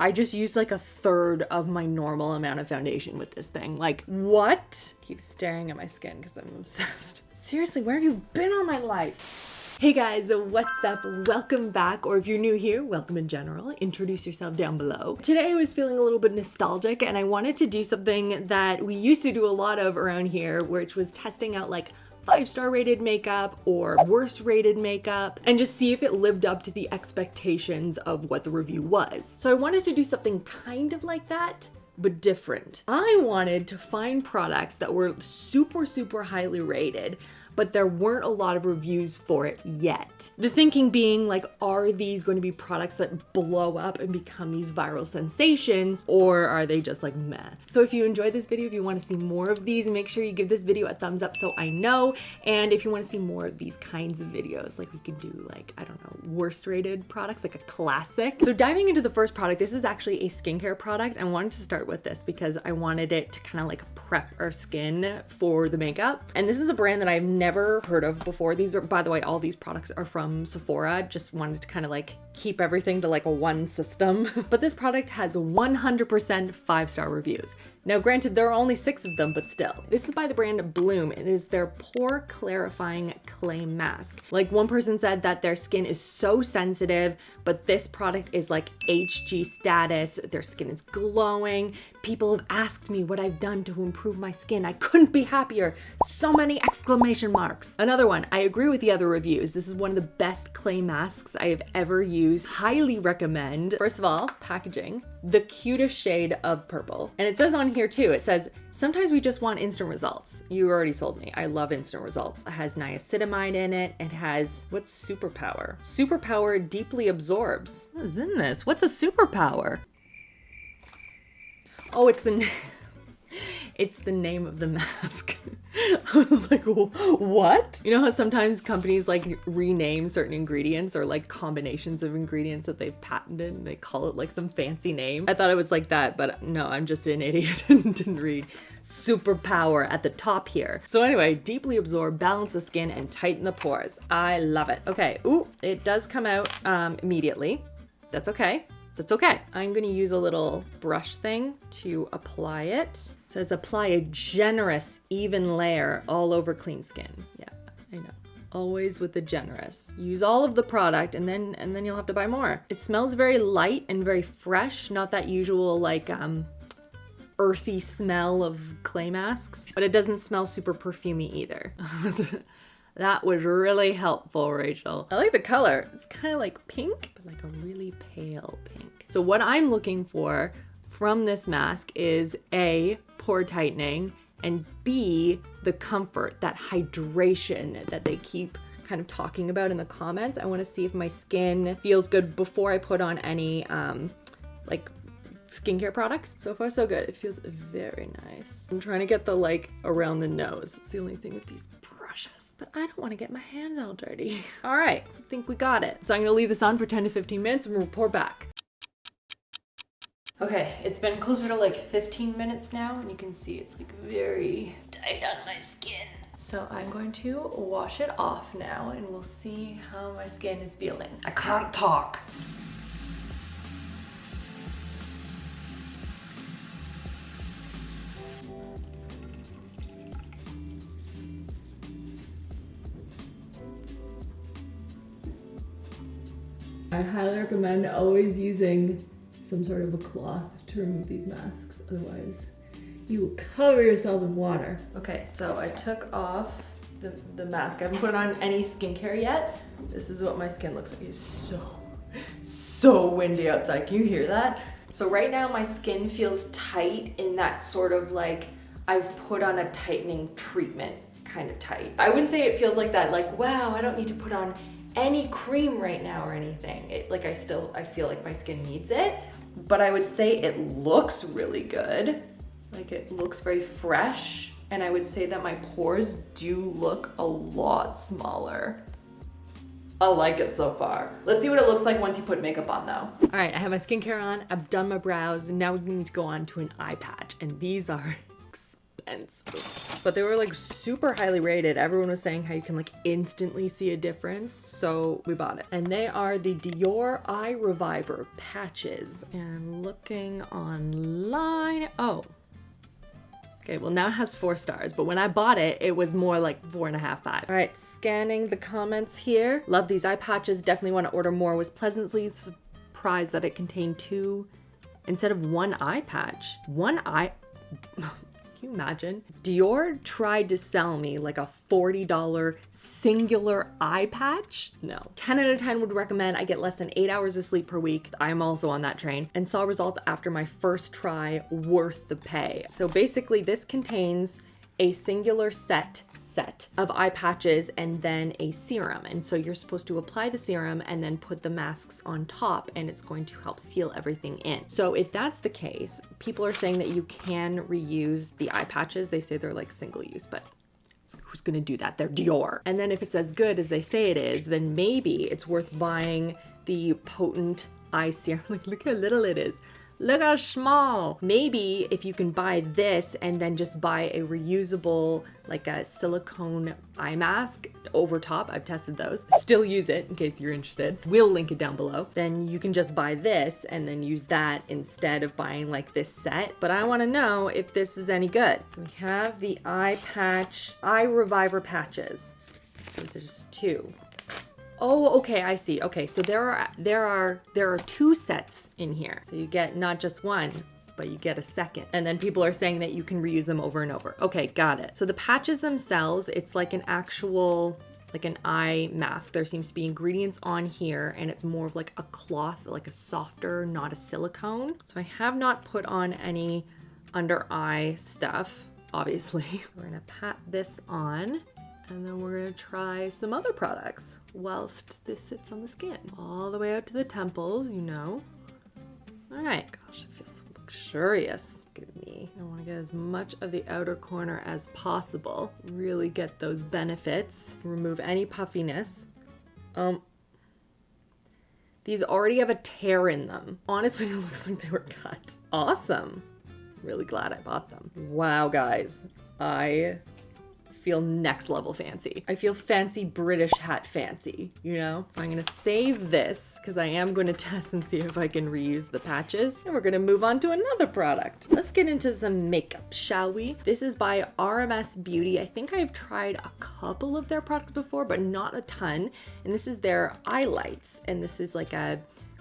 I just used like a third of my normal amount of foundation with this thing. Like, what? Keep staring at my skin because I'm obsessed. Seriously, where have you been all my life? Hey guys, what's up? Welcome back, or if you're new here, welcome in general. Introduce yourself down below. Today I was feeling a little bit nostalgic and I wanted to do something that we used to do a lot of around here, which was testing out like 5-star rated makeup or worst rated makeup and just see if it lived up to the expectations of what the review was. So I wanted to do something kind of like that, but different. I wanted to find products that were super highly rated, but there weren't a lot of reviews for it yet. The thinking being like, are these going to be products that blow up and become these viral sensations, or are they just like meh? So if you enjoyed this video, if you want to see more of these, make sure you give this video a thumbs up so I know. And if you want to see more of these kinds of videos, like we can do like, I don't know, worst rated products, like a classic. So diving into the first product, this is actually a skincare product. I wanted to start with this because I wanted it to kind of like prep our skin for the makeup. And this is a brand that I've never heard of before. These are, by the way, all these products are from Sephora. Just wanted to kind of like keep everything to like a one system. But this product has 100% 5-star reviews. Now granted, there are only 6 of them, but still. This is by the brand Blume. It is their pore clarifying clay mask. Like one person said that their skin is so sensitive, but this product is like HG status. Their skin is glowing. People have asked me what I've done to improve my skin. I couldn't be happier. So many exclamation marks. Another one, I agree with the other reviews. This is one of the best clay masks I have ever used. Highly recommend. First of all, packaging, the cutest shade of purple. And it says on here too, it says, sometimes we just want instant results. You already sold me. I love instant results. It has niacinamide in it. It has, what's Superpower? Superpower deeply absorbs. What is in this? What's a superpower? Oh, it's the it's the name of the mask. I was like, what? You know how sometimes companies like rename certain ingredients or like combinations of ingredients that they've patented and they call it like some fancy name? I thought it was like that, but no, I'm just an idiot and didn't read Superpower at the top here. So anyway, deeply absorb, balance the skin, and tighten the pores. I love it. Okay, ooh, it does come out immediately. That's okay. That's okay. I'm gonna use a little brush thing to apply it. It says apply a generous, even layer all over clean skin. Yeah, I know. Always with the generous. Use all of the product and then you'll have to buy more. It smells very light and very fresh, not that usual like earthy smell of clay masks, but it doesn't smell super perfumey either. That was really helpful, Rachel. I like the color. It's kind of like pink, but like a really pale pink. So what I'm looking for from this mask is A, pore tightening, and B, the comfort, that hydration that they keep kind of talking about in the comments. I want to see if my skin feels good before I put on any like skincare products. So far so good. It feels very nice. I'm trying to get the like around the nose. That's the only thing with these brushes. But I don't want to get my hands all dirty. All right, I think we got it. So I'm gonna leave this on for 10 to 15 minutes and report back. Okay, it's been closer to like 15 minutes now and you can see it's like very tight on my skin. So I'm going to wash it off now and we'll see how my skin is feeling. I can't talk. I highly recommend always using some sort of a cloth to remove these masks, otherwise you will cover yourself in water. Okay, so I took off the mask. I haven't put on any skincare yet. This is what my skin looks like. It's so windy outside. Can you hear that? So right now my skin feels tight in that sort of like I've put on a tightening treatment kind of tight. I wouldn't say it feels like that, like, wow, I don't need to put on any cream right now or anything. I feel like my skin needs it, but I would say it looks really good. Like it looks very fresh. And I would say that my pores do look a lot smaller. I like it so far. Let's see what it looks like once you put makeup on though. All right, I have my skincare on, I've done my brows, and now we need to go on to an eye patch. And these are expensive. but they were like super highly rated. Everyone was saying how you can like instantly see a difference, so we bought it. And they are the Dior Eye Reviver patches. And looking online, oh. Okay, well now it has 4 stars, but when I bought it, it was more like 4.5, 5. All right, scanning the comments here. Love these eye patches, definitely want to order more. Was pleasantly surprised that it contained 2 instead of 1 eye patch. 1 eye, can you imagine? Dior tried to sell me like a $40 singular eye patch. No. 10 out of 10 would recommend. I get less than 8 hours of sleep per week. I am also on that train and saw results after my first try, worth the pay. So basically this contains a singular set of eye patches and then a serum. And so you're supposed to apply the serum and then put the masks on top, and it's going to help seal everything in. So if that's the case, people are saying that you can reuse the eye patches. They say they're like single use, but who's gonna do that? They're Dior. And then if it's as good as they say it is, then maybe it's worth buying the potent eye serum. Like, look how little it is. Look how small. Maybe if you can buy this and then just buy a reusable, like a silicone eye mask over top. I've tested those. Still use it in case you're interested. We'll link it down below. Then you can just buy this and then use that instead of buying like this set. But I want to know if this is any good. So we have the eye patch, eye reviver patches. So there's 2. Oh, okay, I see. Okay, so there are 2 sets in here. So you get not just 1, but you get a second. And then people are saying that you can reuse them over and over. Okay, got it. So the patches themselves, it's like an actual, like an eye mask. There seems to be ingredients on here, and it's more of like a cloth, like a softer, not a silicone. So I have not put on any under eye stuff, obviously. We're gonna pat this on. And then we're gonna try some other products whilst this sits on the skin. All the way out to the temples, you know. All right, gosh, it feels so luxurious. Look at me. I wanna get as much of the outer corner as possible. Really get those benefits. Remove any puffiness. These already have a tear in them. Honestly, it looks like they were cut. Awesome. Really glad I bought them. Wow, guys. I feel next level fancy. I feel fancy British hat fancy, you know? So I'm gonna save this because I am going to test and see if I can reuse the patches. And we're gonna move on to another product. Let's get into some makeup, shall we? This is by RMS Beauty. I think I've tried a couple of their products before, but not a ton. And this is their Eyelights. And this is like a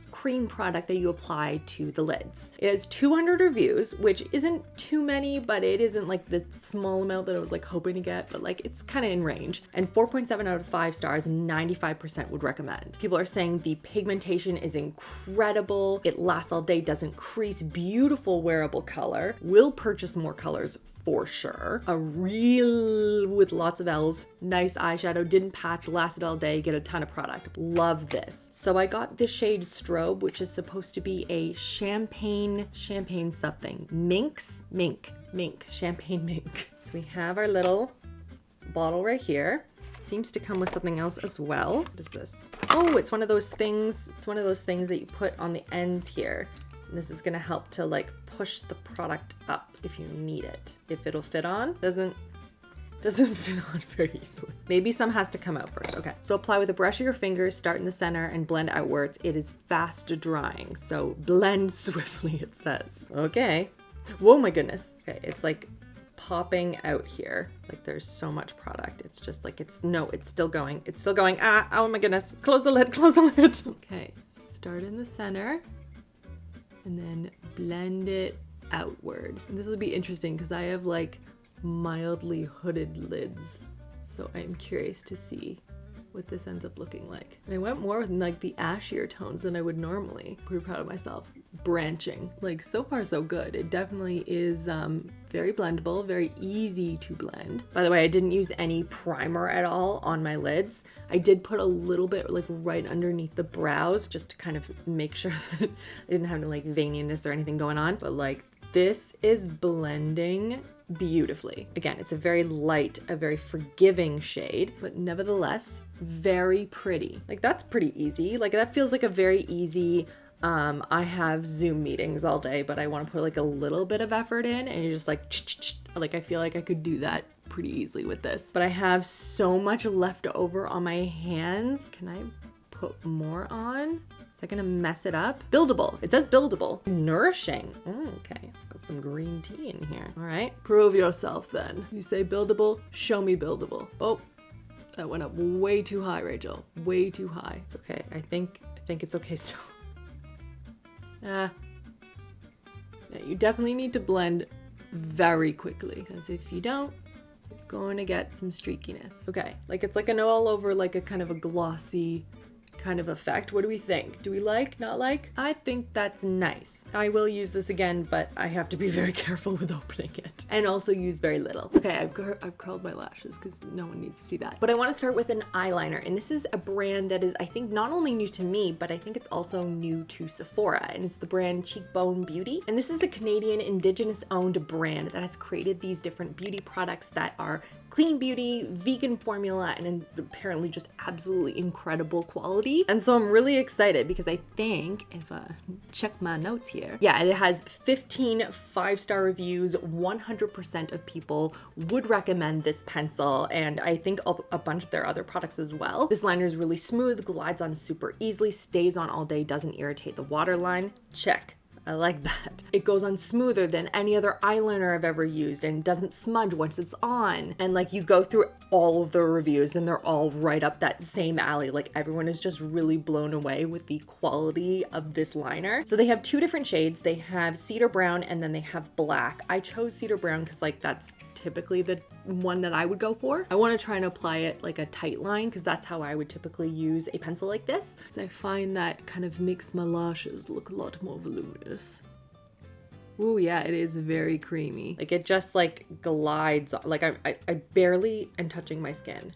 cream product that you apply to the lids. It has 200 reviews, which isn't too many, but it isn't like the small amount that I was like hoping to get, but like it's kind of in range. And 4.7 out of 5 stars, 95% would recommend. People are saying the pigmentation is incredible. It lasts all day, doesn't crease, beautiful wearable color. Will purchase more colors for sure. A real, with lots of L's, nice eyeshadow, didn't patch, lasted all day, get a ton of product. Love this. So I got the shade Strobe, which is supposed to be a champagne something. Champagne mink. So we have our little bottle right here. Seems to come with something else as well. What is this? Oh, it's one of those things. It's one of those things that you put on the ends here. And this is gonna help to like push the product up if you need it. If it'll fit on, doesn't fit on very easily. Maybe some has to come out first. Okay, so apply with a brush of your fingers, start in the center and blend outwards. It is fast drying, so blend swiftly, it says. Okay. Whoa, my goodness. Okay, it's like popping out here. Like there's so much product. It's just like, it's still going. It's still going. Ah, oh my goodness. Close the lid, close the lid. Okay, start in the center and then blend it outward. And this will be interesting because I have like mildly hooded lids, so I'm curious to see what this ends up looking like. And I went more with like the ashier tones than I would normally. Pretty proud of myself. Branching, like so far so good. It definitely is very blendable, very easy to blend. By the way, I didn't use any primer at all on my lids. I did put a little bit like right underneath the brows just to kind of make sure that I didn't have any like veininess or anything going on, but like this is blending beautifully. Again, it's a very light, a very forgiving shade, but nevertheless, very pretty. Like that's pretty easy. Like that feels like a very easy, I have Zoom meetings all day, but I want to put like a little bit of effort in and you're just like I feel like I could do that pretty easily with this. But I have so much left over on my hands. Can I put more on? Is that gonna mess it up? Buildable. It says buildable. Nourishing. Okay, it's got some green tea in here. All right, prove yourself then. You say buildable, show me buildable. Oh, that went up way too high, Rachel. Way too high. It's okay. I think it's okay still. Yeah, you definitely need to blend very quickly, because if you don't, you're going to get some streakiness. Okay, like it's like an all over, like a kind of a glossy kind of effect. What do we think? Do we like, not like? I think that's nice. I will use this again, but I have to be very careful with opening it and also use very little. Okay, I've curled my lashes because no one needs to see that. But I want to start with an eyeliner, and this is a brand that is, I think, not only new to me, but I think it's also new to Sephora, and it's the brand Cheekbone Beauty. And this is a Canadian indigenous owned brand that has created these different beauty products that are clean beauty, vegan formula, and apparently just absolutely incredible quality. And so I'm really excited because I think, if I check my notes here, yeah, it has 15 5-star reviews. 100% of people would recommend this pencil, and I think a bunch of their other products as well. This liner is really smooth, glides on super easily, stays on all day, doesn't irritate the waterline. Check. I like that. It goes on smoother than any other eyeliner I've ever used, and doesn't smudge once it's on. And like, you go through all of the reviews and they're all right up that same alley. Like, everyone is just really blown away with the quality of this liner. So they have 2 different shades. They have cedar brown and then they have black. I chose cedar brown because like that's typically the one that I would go for. I want to try and apply it like a tight line because that's how I would typically use a pencil like this. So I find that kind of makes my lashes look a lot more voluminous. Ooh, yeah, it is very creamy. Like, it just like glides, like I barely am touching my skin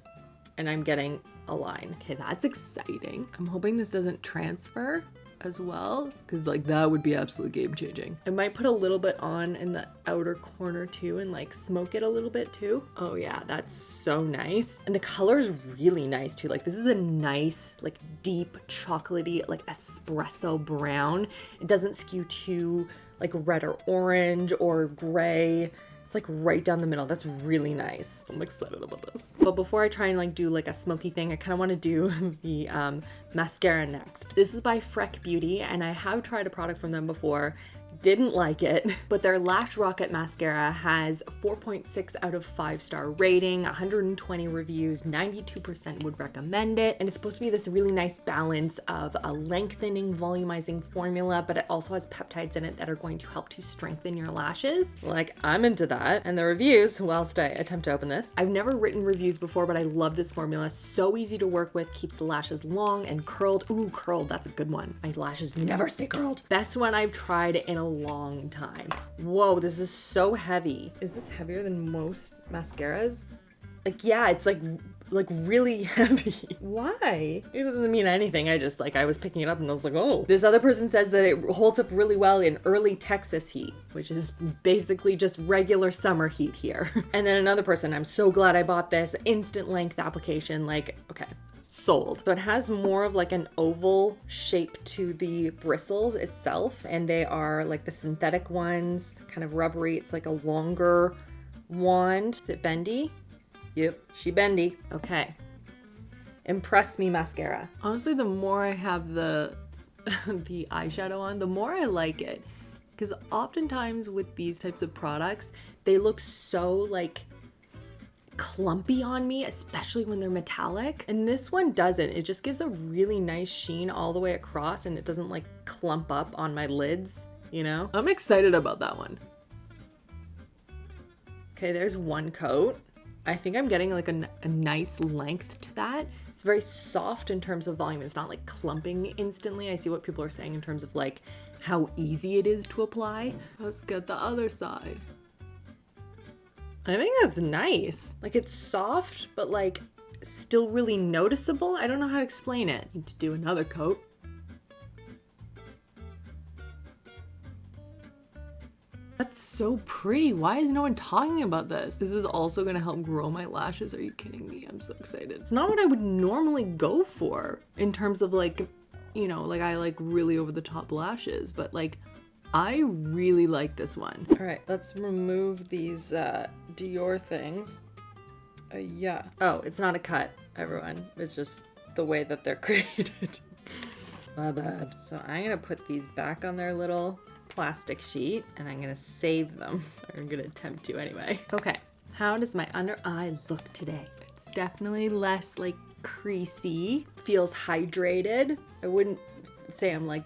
and I'm getting a line. Okay, that's exciting. I'm hoping this doesn't transfer as well, because like that would be absolutely game changing. I might put a little bit on in the outer corner too and like smoke it a little bit too. Oh yeah, that's so nice. And the color is really nice too. Like, this is a nice, like deep chocolatey, like espresso brown. It doesn't skew too like red or orange or gray. It's like right down the middle. That's really nice. I'm excited about this. But before I try and like do like a smoky thing, I kind of want to do the mascara next. This is by Freck Beauty, and I have tried a product from them before. Didn't like it, but their Lash Rocket mascara has 4.6 out of 5-star rating, 120 reviews, 92% would recommend it, and it's supposed to be this really nice balance of a lengthening, volumizing formula, but it also has peptides in it that are going to help to strengthen your lashes. Like, I'm into that. And the reviews, whilst I attempt to open this, I've never written reviews before, but I love this formula. So easy to work with, keeps the lashes long and curled. Ooh, curled, that's a good one. My lashes never stay curled. Best one I've tried in a long time. Whoa, this is so heavy. Is this heavier than most mascaras? Like, yeah, it's like really heavy. Why? It doesn't mean anything. I just like, I was picking it up and I was like, oh. This other person says that it holds up really well in early Texas heat, which is basically just regular summer heat here. And then another person, I'm so glad I bought this, instant length application. Like, okay. Sold. So it has more of like an oval shape to the bristles itself, and they are like the synthetic ones, kind of rubbery. It's like a longer wand. Is it bendy? Yep, she bendy. Okay. Impress me mascara. Honestly, the more I have the the eyeshadow on, the more I like it, because oftentimes with these types of products, they look so like clumpy on me, especially when they're metallic, and this one doesn't. It just gives a really nice sheen all the way across, and it doesn't like clump up on my lids, you know? I'm excited about that one. Okay, there's one coat. I think I'm getting like a nice length to that. It's very soft in terms of volume. It's not like clumping instantly. I see what people are saying in terms of like how easy it is to apply. Let's get the other side. I think that's nice. Like, it's soft, but like still really noticeable. I don't know how to explain it. Need to do another coat. That's so pretty. Why is no one talking about this? This is also gonna help grow my lashes. Are you kidding me? I'm so excited. It's not what I would normally go for in terms of like, you know, like I like really over the top lashes, but like I really like this one. All right, let's remove these Dior things. Yeah. Oh, it's not a cut, everyone. It's just the way that they're created. My bad. So I'm gonna put these back on their little plastic sheet and I'm gonna save them. I'm gonna attempt to anyway. Okay, how does my under eye look today? It's definitely less like creasy, feels hydrated. I wouldn't say I'm like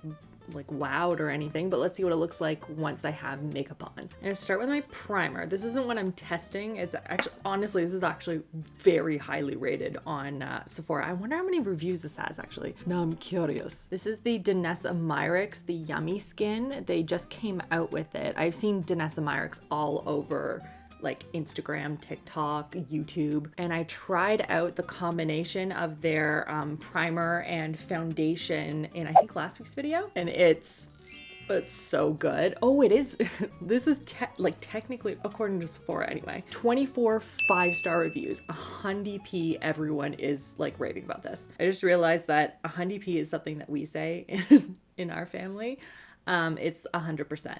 wowed or anything, but let's see what it looks like once I have makeup on. I'm gonna start with my primer. This isn't what I'm testing. It's actually, honestly, this is actually very highly rated on Sephora. I wonder how many reviews this has actually. Now I'm curious. This is the Danessa Myricks, the Yummy Skin. They just came out with it. I've seen Danessa Myricks all over like Instagram, TikTok, YouTube, and I tried out the combination of their primer and foundation in I think last week's video, and it's so good. Oh, it is. This is technically, according to Sephora anyway, 24 5-star reviews, 100p. Everyone is like raving about this. I just realized that 100p is something that we say in our family. It's 100%.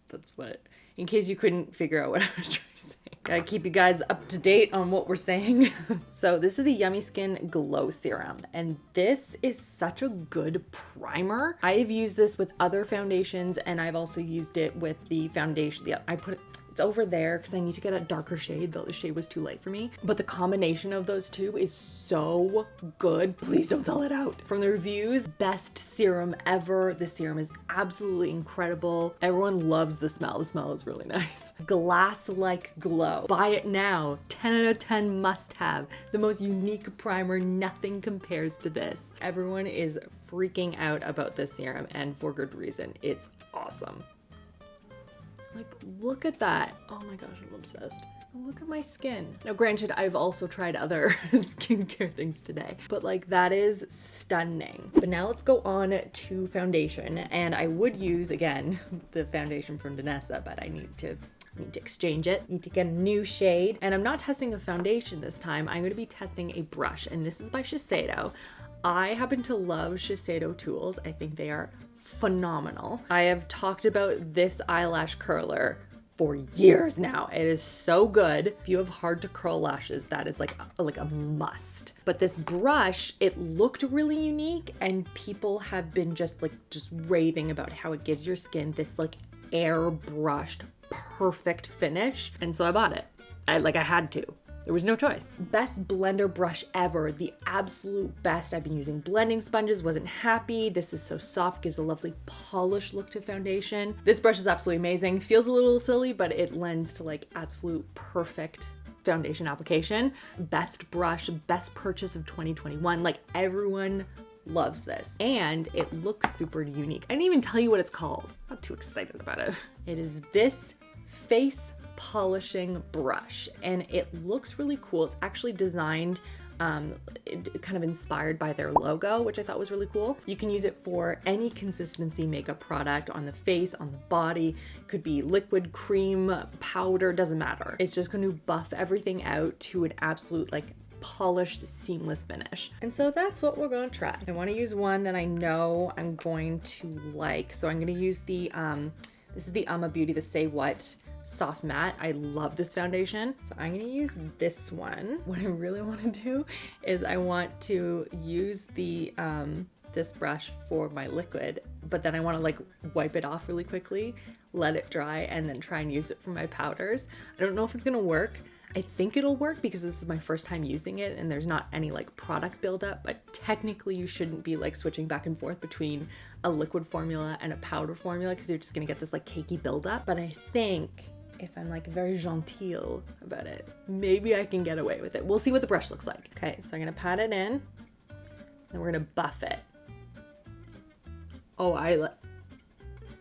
That's what, in case you couldn't figure out what I was trying to say. Gotta keep you guys up to date on what we're saying. So this is the Yummy Skin Glow Serum, and this is such a good primer. I've used this with other foundations, and I've also used it with the foundation. I put it, it's over there because I need to get a darker shade, though the shade was too light for me. But the combination of those two is so good. Please don't sell it out. From the reviews, best serum ever. The serum is absolutely incredible. Everyone loves the smell. The smell is really nice. Glass-like glow. Buy it now. 10 out of 10 must have. The most unique primer. Nothing compares to this. Everyone is freaking out about this serum, and for good reason. It's awesome. Like, look at that. Oh my gosh, I'm obsessed. Look at my skin. Now, granted, I've also tried other skincare things today, but like that is stunning. But now let's go on to foundation. And I would use, again, the foundation from Danessa, but I need to exchange it. Need to get a new shade. And I'm not testing a foundation this time. I'm going to be testing a brush, and this is by Shiseido. I happen to love Shiseido tools. I think they are phenomenal. I have talked about this eyelash curler for years now. It is so good. If you have hard to curl lashes, that is like a must. But this brush, it looked really unique, and people have been just raving about how it gives your skin this like airbrushed perfect finish. And so I bought it. I had to. There was no choice. Best blender brush ever. The absolute best. I've been using blending sponges, wasn't happy. This is so soft, gives a lovely polished look to foundation. This brush is absolutely amazing. Feels a little silly, but it lends to like absolute perfect foundation application. Best brush, best purchase of 2021. Like, everyone loves this. And it looks super unique. I didn't even tell you what it's called. I'm not too excited about it. It is this face polishing brush, and it looks really cool. It's actually designed kind of inspired by their logo, which I thought was really cool. You can use it for any consistency makeup product on the face, on the body. Could be liquid, cream, powder, doesn't matter. It's just going to buff everything out to an absolute like polished, seamless finish. And so that's what we're going to try. I want to use one that I know I'm going to like. So I'm going to use the this is the Beauty, the Say What Soft Matte. I love this foundation. So I'm gonna use this one. What I really want to do is I want to use the this brush for my liquid, but then I want to like wipe it off really quickly, let it dry, and then try and use it for my powders. I don't know if it's gonna work. I think it'll work because this is my first time using it and there's not any like product buildup, but technically you shouldn't be like switching back and forth between a liquid formula and a powder formula because you're just gonna get this like cakey buildup. But I think if I'm like very genteel about it, maybe I can get away with it. We'll see what the brush looks like. Okay, so I'm gonna pat it in, then we're gonna buff it. Oh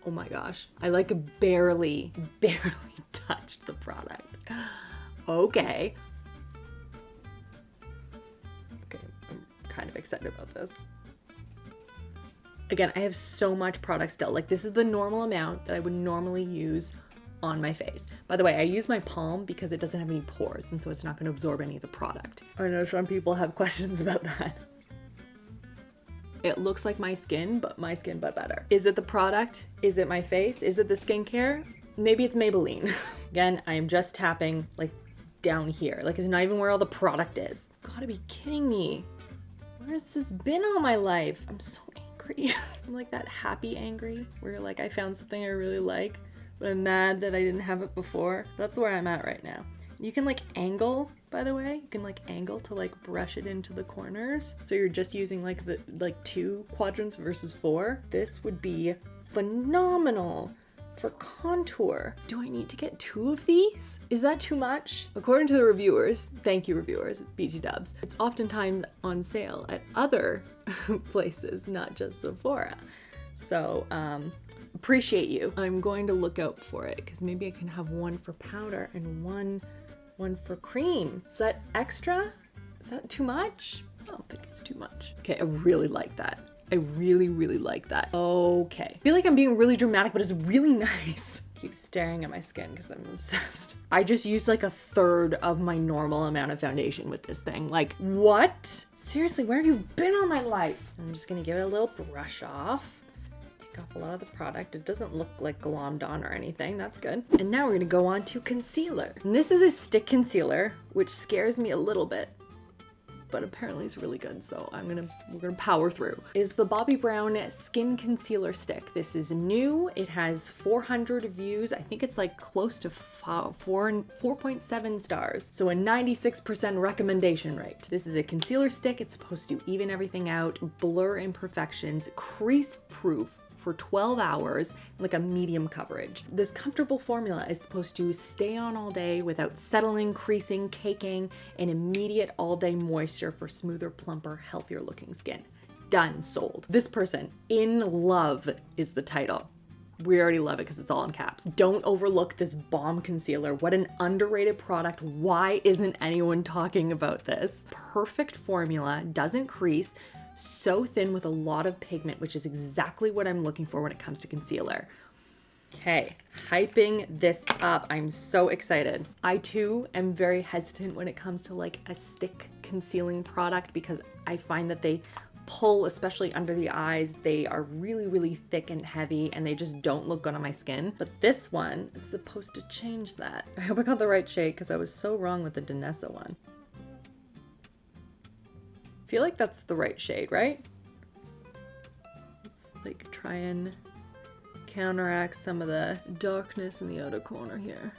my gosh. I like barely touched the product. Okay, I'm kind of excited about this. Again, I have so much product still. Like, this is the normal amount that I would normally use on my face. By the way, I use my palm because it doesn't have any pores, and so it's not going to absorb any of the product. I know some people have questions about that. It looks like my skin, but better. Is it the product? Is it my face? Is it the skincare? Maybe it's Maybelline. Again, I am just tapping like down here. Like, it's not even where all the product is. Gotta be kidding me. Where's this been all my life? I'm so angry. I'm like that happy angry where like I found something I really like, but I'm mad that I didn't have it before. That's where I'm at right now. You can like angle, by the way, you can like angle to like brush it into the corners. So you're just using like the 2 quadrants versus 4. This would be phenomenal for contour. Do I need to get 2 of these? Is that too much? According to the reviewers, thank you reviewers, BT dubs, it's oftentimes on sale at other places, not just Sephora. So, appreciate you. I'm going to look out for it because maybe I can have one for powder and one for cream. Is that extra? Is that too much? I don't think it's too much. Okay, I really like that. I really, really like that. Okay. I feel like I'm being really dramatic, but it's really nice. Keep staring at my skin because I'm obsessed. I just used like 1/3 of my normal amount of foundation with this thing. Like, what? Seriously, where have you been all my life? I'm just gonna give it a little brush off. Take off a lot of the product. It doesn't look like glommed on or anything. That's good. And now we're gonna go on to concealer. And this is a stick concealer, which scares me a little bit, but apparently it's really good, so we're gonna power through. Is the Bobbi Brown Skin Concealer Stick. This is new. It has 400 views. I think it's like close to 4.7 stars. So a 96% recommendation rate. This is a concealer stick. It's supposed to even everything out, blur imperfections, crease proof for 12 hours, like a medium coverage. This comfortable formula is supposed to stay on all day without settling, creasing, caking, and immediate all-day moisture for smoother, plumper, healthier looking skin. Done, sold. This person, in love is the title. We already love it because it's all in caps. Don't overlook this bomb concealer. What an underrated product. Why isn't anyone talking about this? Perfect formula, doesn't crease, so thin with a lot of pigment, which is exactly what I'm looking for when it comes to concealer. Okay, hyping this up. I'm so excited. I too am very hesitant when it comes to like a stick concealing product because I find that they pull, especially under the eyes. They are really, really thick and heavy and they just don't look good on my skin. But this one is supposed to change that. I hope I got the right shade because I was so wrong with the Danessa one. I feel like that's the right shade, right? Let's like try and counteract some of the darkness in the outer corner here.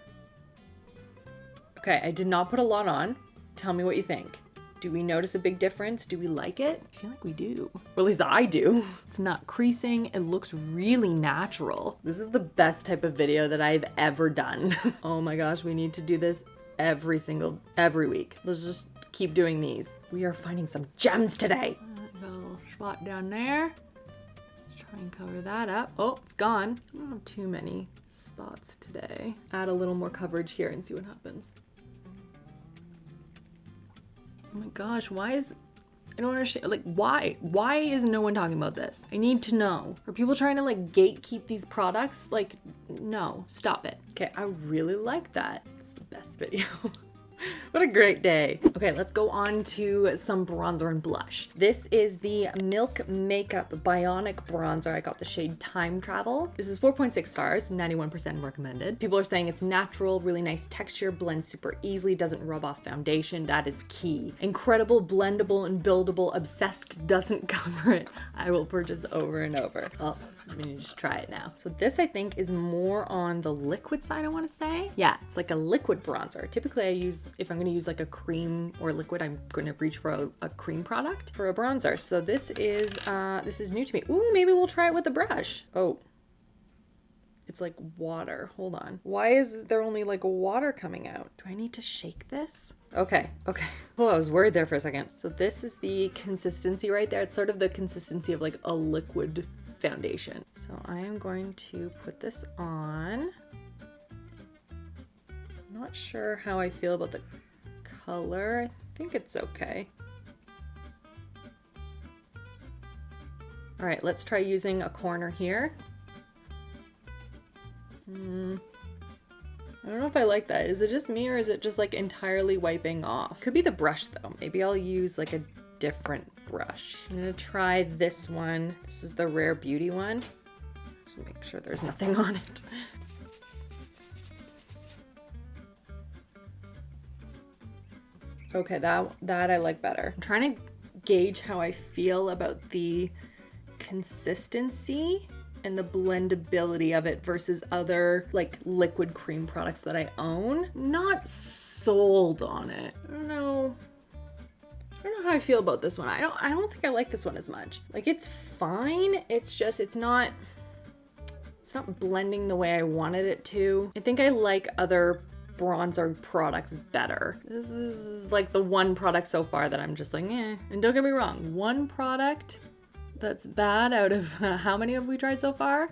Okay, I did not put a lot on. Tell me what you think. Do we notice a big difference? Do we like it? I feel like we do. Or at least I do. It's not creasing. It looks really natural. This is the best type of video that I've ever done. Oh my gosh, we need to do this every week. Let's just keep doing these. We are finding some gems today. Got a little spot down there. Let's try and cover that up. Oh, it's gone. I don't have too many spots today. Add a little more coverage here and see what happens. Oh my gosh, I don't understand, like why is no one talking about this? I need to know. Are people trying to like gatekeep these products? Like, no, stop it. Okay, I really like that. It's the best video. What a great day. Okay, let's go on to some bronzer and blush. This is the Milk Makeup Bionic Bronzer. I got the shade Time Travel. This is 4.6 stars, 91% recommended. People are saying it's natural, really nice texture, blends super easily, doesn't rub off foundation. That is key. Incredible, blendable, and buildable. Obsessed doesn't cover it. I will purchase over and over. Well, I'm gonna just try it now. So this I think is more on the liquid side, I wanna say. Yeah, it's like a liquid bronzer. Typically I use, if I'm gonna use like a cream or liquid, I'm gonna reach for a cream product for a bronzer. So this is new to me. Ooh, maybe we'll try it with a brush. Oh, it's like water. Hold on. Why is there only like water coming out? Do I need to shake this? Okay. Oh, I was worried there for a second. So this is the consistency right there. It's sort of the consistency of like a liquid foundation. So I am going to put this on. I'm not sure how I feel about the color. I think it's okay. All right, let's try using a corner here. I don't know if I like that. Is it just me or is it just like entirely wiping off? Could be the brush though. Maybe I'll use like a different brush. I'm gonna try this one. This is the Rare Beauty one. Just make sure there's nothing on it. Okay, that I like better. I'm trying to gauge how I feel about the consistency and the blendability of it versus other like liquid cream products that I own. Not sold on it. I don't know how I feel about this one. I don't think I like this one as much. Like, it's fine. It's just, it's not blending the way I wanted it to. I think I like other bronzer products better. This is like the one product so far that I'm just like, eh. And don't get me wrong, one product that's bad out of how many have we tried so far?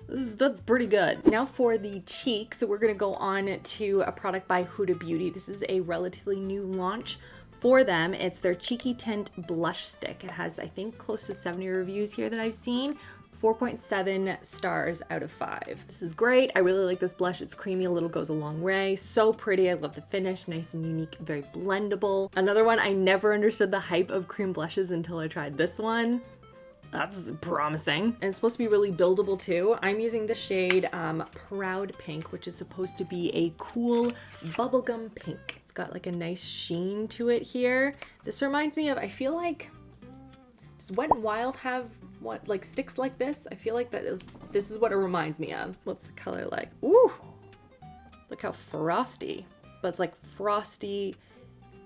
That's pretty good. Now for the cheeks, we're gonna go on to a product by Huda Beauty. This is a relatively new launch for them. It's their Cheeky Tint Blush Stick. It has, I think, close to 70 reviews here that I've seen. 4.7 stars out of 5. This is great. I really like this blush. It's creamy, a little goes a long way. So pretty. I love the finish, nice and unique, very blendable. Another one, I never understood the hype of cream blushes until I tried this one. That's promising. And it's supposed to be really buildable too. I'm using the shade Proud Pink, which is supposed to be a cool bubblegum pink. It's got like a nice sheen to it here. This reminds me of, I feel like, does Wet n Wild have what, like sticks like this? I feel like this is what it reminds me of. What's the color like? Ooh, look how frosty. But it's like frosty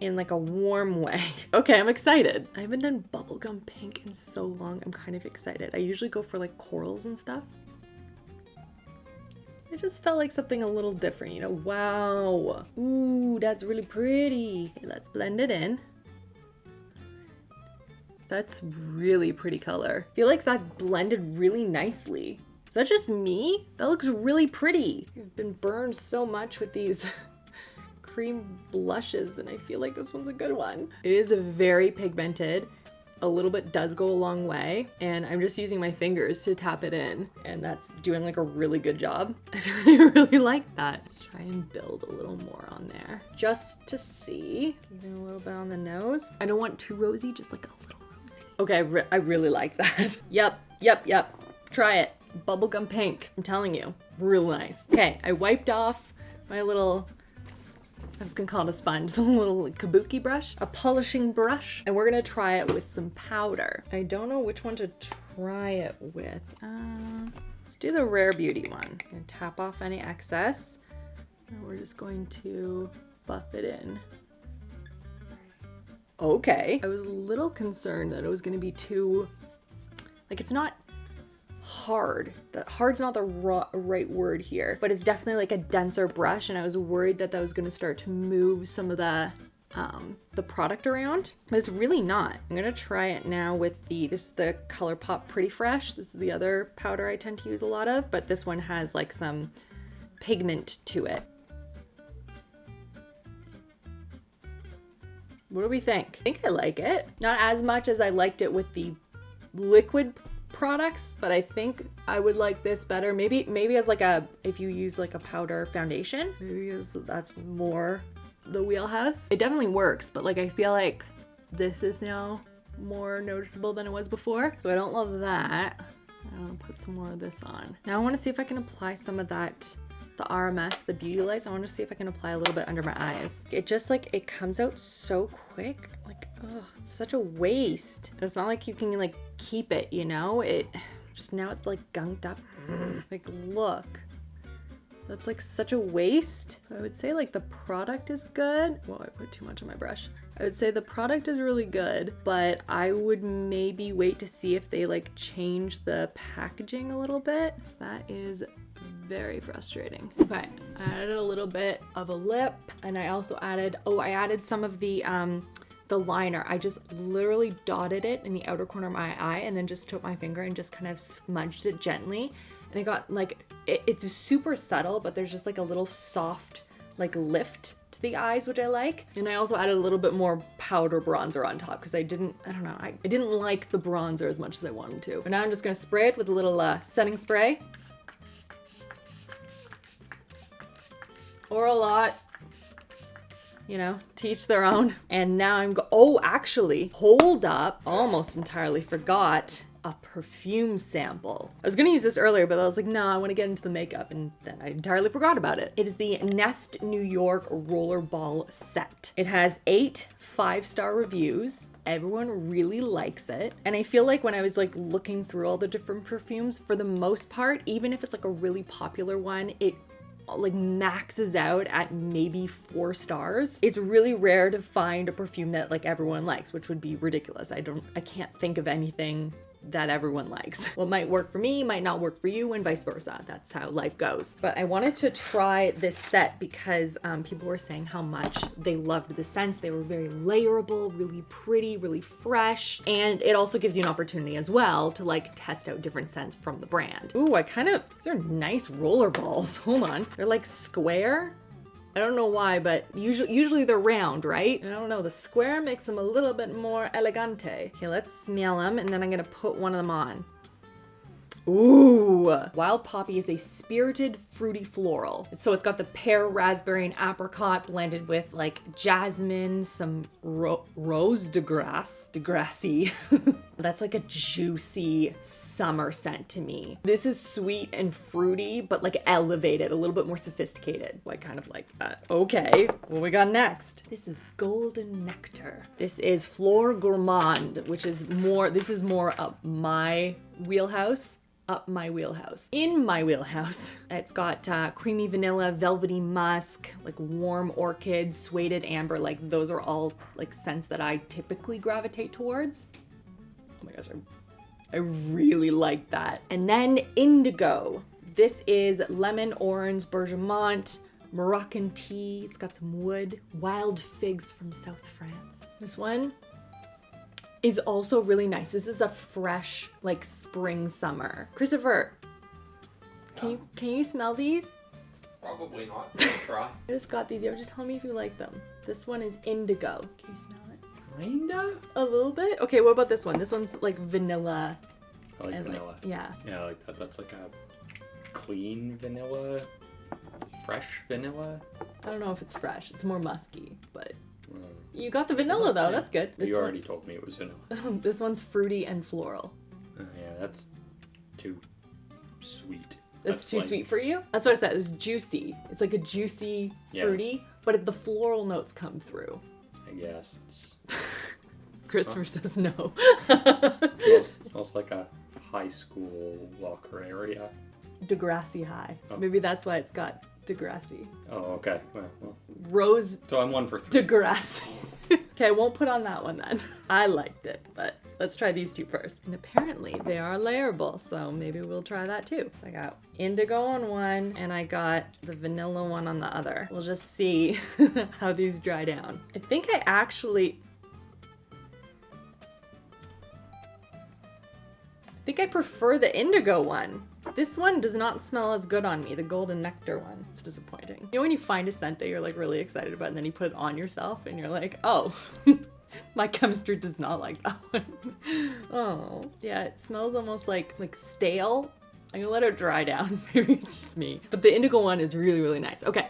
in like a warm way. Okay, I'm excited. I haven't done bubblegum pink in so long. I'm kind of excited. I usually go for like corals and stuff. It just felt like something a little different, you know? Wow. Ooh, that's really pretty. Okay, let's blend it in. That's really pretty color. I feel like that blended really nicely. Is that just me? That looks really pretty. I've been burned so much with these cream blushes, and I feel like this one's a good one. It is very pigmented. A little bit does go a long way, and I'm just using my fingers to tap it in, and that's doing like a really good job. I really like that. Let's try and build a little more on there just to see. Even a little bit on the nose. I don't want too rosy, just like a little rosy. Okay, I really like that. Yep. Try it. Bubblegum pink. I'm telling you, real nice. Okay, I wiped off my little, I was gonna call it a sponge, a little kabuki brush, a polishing brush, and we're gonna try it with some powder. I don't know which one to try it with. Let's do the Rare Beauty one. I'm gonna tap off any excess, and we're just going to buff it in. Okay. I was a little concerned that it was gonna be too, like, it's not hard. Hard's not the right word here, but it's definitely like a denser brush, and I was worried that was going to start to move some of the product around, but it's really not. I'm gonna try it now with this is the ColourPop Pretty Fresh. This is the other powder I tend to use a lot of, but this one has like some pigment to it. What do we think? I think I like it. Not as much as I liked it with the liquid products, but I think I would like this better. Maybe as like if you use like a powder foundation, maybe that's more the wheelhouse. It definitely works, but like I feel like this is now more noticeable than it was before. So I don't love that. I'm gonna put some more of this on. Now I want to see if I can apply some of that, the RMS, the Beauty Lights. I want to see if I can apply a little bit under my eyes. It just like, it comes out so quick. Like, oh, it's such a waste. It's not like you can like keep it, you know? It just, now it's like gunked up. Like, look. That's like such a waste. So I would say like the product is good. Whoa, I put too much on my brush. I would say the product is really good, but I would maybe wait to see if they like change the packaging a little bit. So that is very frustrating. Okay, I added a little bit of a lip, and I also added, I added some of the liner. I just literally dotted it in the outer corner of my eye, and then just took my finger and just kind of smudged it gently. And it got like, it's super subtle, but there's just like a little soft like lift to the eyes, which I like. And I also added a little bit more powder bronzer on top because I didn't like the bronzer as much as I wanted to. But now I'm just gonna spray it with a little setting spray. Or a lot, you know, to each their own. And now I'm actually, hold up, almost entirely forgot. a perfume sample. I was gonna use this earlier, but I was like, no, I wanna get into the makeup, and then I entirely forgot about it. It is the Nest New York Rollerball Set. It has 8 5-star reviews. Everyone really likes it. And I feel like when I was like looking through all the different perfumes, for the most part, even if it's like a really popular one, it like maxes out at maybe 4 stars. It's really rare to find a perfume that like everyone likes, which would be ridiculous. I can't think of anything that everyone likes. What might work for me might not work for you, and vice versa. That's how life goes. But I wanted to try this set because people were saying how much they loved the scents. They were very layerable, really pretty, really fresh. And it also gives you an opportunity as well to like test out different scents from the brand. Ooh, these are nice roller balls. Hold on. They're like square. I don't know why, but usually they're round, right? I don't know, the square makes them a little bit more elegante. Okay, let's smell them, and then I'm gonna put one of them on. Ooh, Wild Poppy is a spirited fruity floral. So it's got the pear, raspberry, and apricot blended with like jasmine, some rose de grassy. That's like a juicy summer scent to me. This is sweet and fruity, but like elevated, a little bit more sophisticated. I kind of like that. Okay, what we got next? This is Golden Nectar. This is Fleur Gourmande, which is more up my wheelhouse. In my wheelhouse. It's got creamy vanilla, velvety musk, like warm orchid, suede amber. Like those are all like scents that I typically gravitate towards. Oh my gosh, I really like that. And then Indigo. This is lemon, orange, bergamot, Moroccan tea. It's got some wood, wild figs from South France. This one is also really nice. This is a fresh, like spring summer. Christopher, can you smell these? Probably not. I'll try. I just got these. You have to tell me if you like them. This one is Indigo. Can you smell it? Kinda? A little bit? Okay, what about this one? This one's like vanilla. I like vanilla. Yeah. Yeah, I like that. That's like a clean vanilla, fresh vanilla. I don't know if it's fresh. It's more musky, but you got the vanilla though. That's good. You already told me it was vanilla. This one's fruity and floral. Yeah, that's too sweet. That's too sweet for you? That's what I said. It's juicy. It's like a juicy, fruity, but the floral notes come through. I guess. It's... Christopher says no. smells like a high school locker area. Degrassi High. Oh. Maybe that's why it's got Degrassi. Oh, okay. Well. Rose. So I'm 1 for 3. Degrassi. Okay, I won't put on that one then. I liked it, but let's try these 2 first. And apparently they are layerable, so maybe we'll try that too. So I got Indigo on one, and I got the vanilla one on the other. We'll just see how these dry down. I think I prefer the Indigo one. This one does not smell as good on me, the Golden Nectar one. It's disappointing. You know when you find a scent that you're like really excited about and then you put it on yourself and you're like, oh, my chemistry does not like that one. Oh, yeah, it smells almost like stale. I'm gonna let it dry down. Maybe it's just me. But the Indigo one is really, really nice. Okay,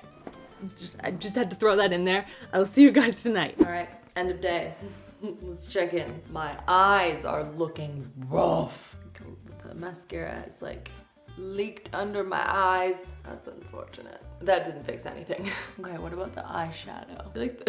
I just had to throw that in there. I'll see you guys tonight. All right, end of day. Let's check in. My eyes are looking rough. The mascara is like leaked under my eyes. That's unfortunate. That didn't fix anything. Okay, what about the eyeshadow? I feel like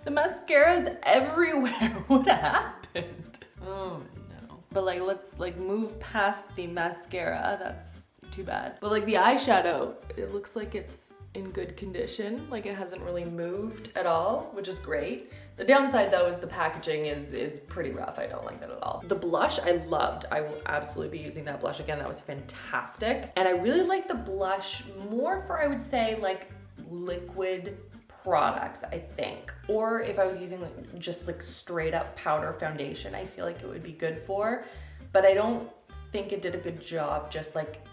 the mascara is everywhere. What happened? Oh no. But like, let's like move past the mascara. That's too bad. But like the eyeshadow, it looks like it's in good condition. Like it hasn't really moved at all, which is great. The downside though is the packaging is pretty rough. I don't like that at all. The blush I loved. I will absolutely be using that blush again. That was fantastic. And I really like the blush more for, I would say, like liquid products, I think. Or if I was using like just like straight up powder foundation, I feel like it would be good for. But I don't think it did a good job just like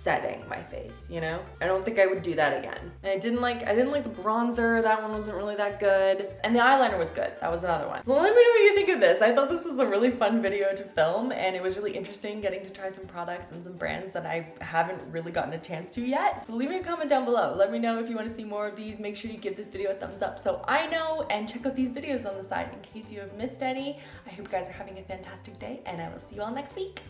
setting my face, you know? I don't think I would do that again. And I didn't like the bronzer. That one wasn't really that good. And the eyeliner was good. That was another one. So let me know what you think of this. I thought this was a really fun video to film, and it was really interesting getting to try some products and some brands that I haven't really gotten a chance to yet. So leave me a comment down below. Let me know if you want to see more of these. Make sure you give this video a thumbs up so I know, and check out these videos on the side in case you have missed any. I hope you guys are having a fantastic day, and I will see you all next week.